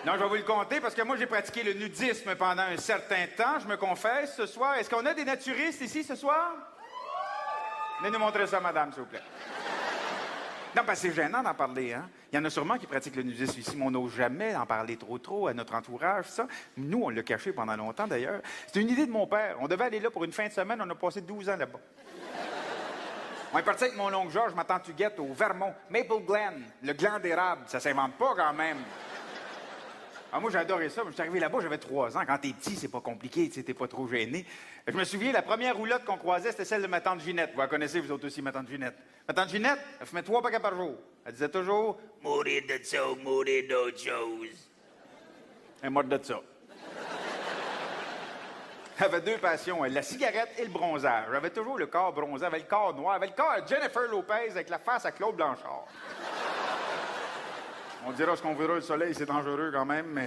Non, je vais vous le conter parce que moi, j'ai pratiqué le nudisme pendant un certain temps. Je me confesse ce soir. Est-ce qu'on a des naturistes ici ce soir? Venez nous montrer ça, madame, s'il vous plaît. Non, parce que c'est gênant d'en parler, hein? Il y en a sûrement qui pratiquent le nudisme ici, mais on n'ose jamais en parler trop à notre entourage, ça. Nous, on l'a caché pendant longtemps, d'ailleurs. C'était une idée de mon père. On devait aller là pour une fin de semaine. On a passé 12 ans là-bas. On est parti avec mon oncle Georges, ma tante Huguette, au Vermont. Maple Glen, le gland d'érable. Ça s'invente pas, quand même. Ah, moi, j'ai adoré ça. Je suis arrivé là-bas, j'avais 3 ans. Quand t'es petit, c'est pas compliqué, tu sais, t'es pas trop gêné. Je me souviens, la première roulotte qu'on croisait, c'était celle de ma tante Ginette. Vous la connaissez, vous autres aussi, ma tante Ginette. Ma tante Ginette, elle fumait 3 paquets par jour. Elle disait toujours « Mourir de ça, mourir d'autre chose. » Elle est morte de ça. Elle avait 2 passions, la cigarette et le bronzage. Elle avait toujours le corps bronzé, elle avait le corps noir, elle avait le corps à Jennifer Lopez avec la face à Claude Blanchard. On dira ce qu'on verra, le soleil, c'est dangereux quand même,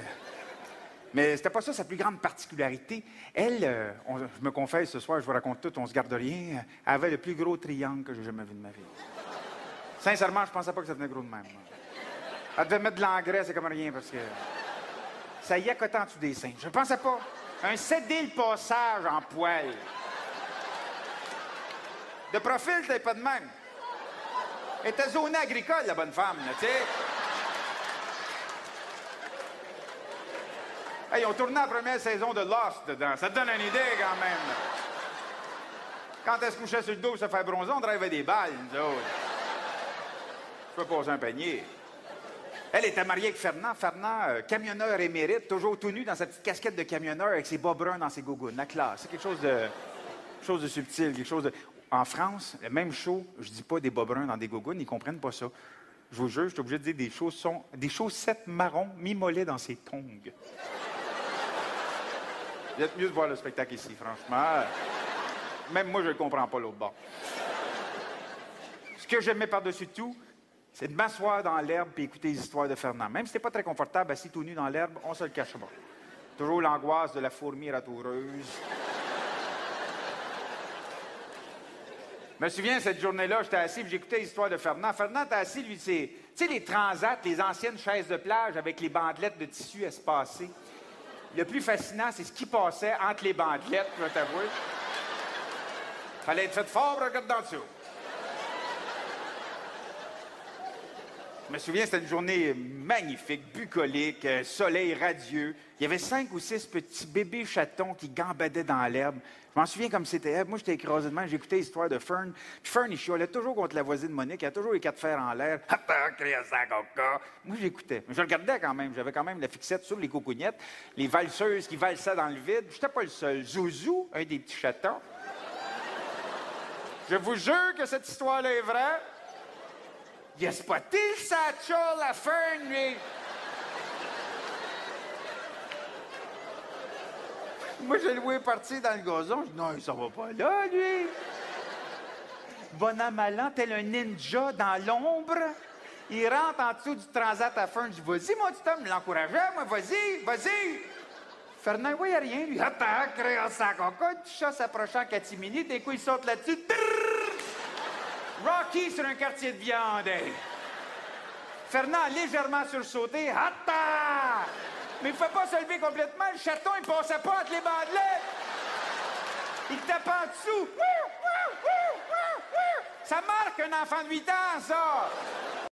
mais c'était pas ça sa plus grande particularité. Elle, je me confesse ce soir, je vous raconte tout, on se garde rien, elle avait le plus gros triangle que j'ai jamais vu de ma vie. Sincèrement, je pensais pas que ça venait gros de même. Moi. Elle devait mettre de l'engrais, c'est comme rien, parce que ça y accotait en dessous des seins. Je pensais pas. Un cédé le passage en poil. De profil, t'es pas de même. Elle était zonée agricole, la bonne femme, là, tu sais. Hey, ils ont tourné la première saison de Lost dedans. Ça te donne une idée, quand même. Quand elle se couchait sur le dos pour se faire bronzer, on drivait des balles, nous autres. Je peux passer un panier. Elle était mariée avec Fernand. Fernand, camionneur émérite, toujours tout nu dans sa petite casquette de camionneur avec ses bas bruns dans ses gougounes. La classe. C'est quelque chose de subtil, quelque chose de... En France, le même show, je dis pas des bas bruns dans des gougounes, ils comprennent pas ça. Je vous jure, je suis obligé de dire des chaussettes marron mi-mollets dans ses tongs. Vous êtes mieux de voir le spectacle ici, franchement. Même moi, je ne comprends pas l'autre bord. Ce que j'aimais par-dessus tout, c'est de m'asseoir dans l'herbe et écouter les histoires de Fernand. Même si c'était pas très confortable, assis tout nu dans l'herbe, on se le cache pas. Toujours l'angoisse de la fourmi ratoureuse. Je me souviens, cette journée-là, j'étais assis et j'écoutais l'histoire de Fernand. Fernand était assis, lui, c'est... Tu sais, les transats, les anciennes chaises de plage avec les bandelettes de tissu espacées. Le plus fascinant, c'est ce qui passait entre les bandelettes, je vais t'avouer. Fallait être fait fort pour regarder en dessous. Je me souviens, c'était une journée magnifique, bucolique, soleil radieux. Il y avait 5 ou 6 petits bébés chatons qui gambadaient dans l'herbe. Je m'en souviens comme c'était. Moi, j'étais écrasé de main, j'écoutais l'histoire de Fern. Puis Fern, il chialait toujours contre la voisine Monique. Il a toujours les 4 fers en l'air. Moi, j'écoutais. Mais je regardais quand même. J'avais quand même la fixette sur les cocognettes, les valseuses qui valsaient dans le vide. J'étais pas le seul. Zouzou, un des petits chatons. Je vous jure que cette histoire-là est vraie. Il a spoté le satchel, la Fern, lui. Moi, j'ai loué partir dans le gazon. Je dis, non, ça va pas là, lui. Bon an, mal an, tel un ninja dans l'ombre. Il rentre en dessous du transat à Fern. Je dis, vas-y, mon petit homme, l'encourageait, moi, vas-y. Fernand, il voyait rien, lui. Attends, créant sa cocotte, chat s'approchant à catimini, d'un coup, il saute là-dessus. Rocky sur un quartier de viande. Fernand légèrement sursauté. Attends! Mais il ne fait pas se lever complètement. Le chaton, il passait pas entre les bandelettes. Il tapait en dessous. Ça marque un enfant de 8 ans, ça!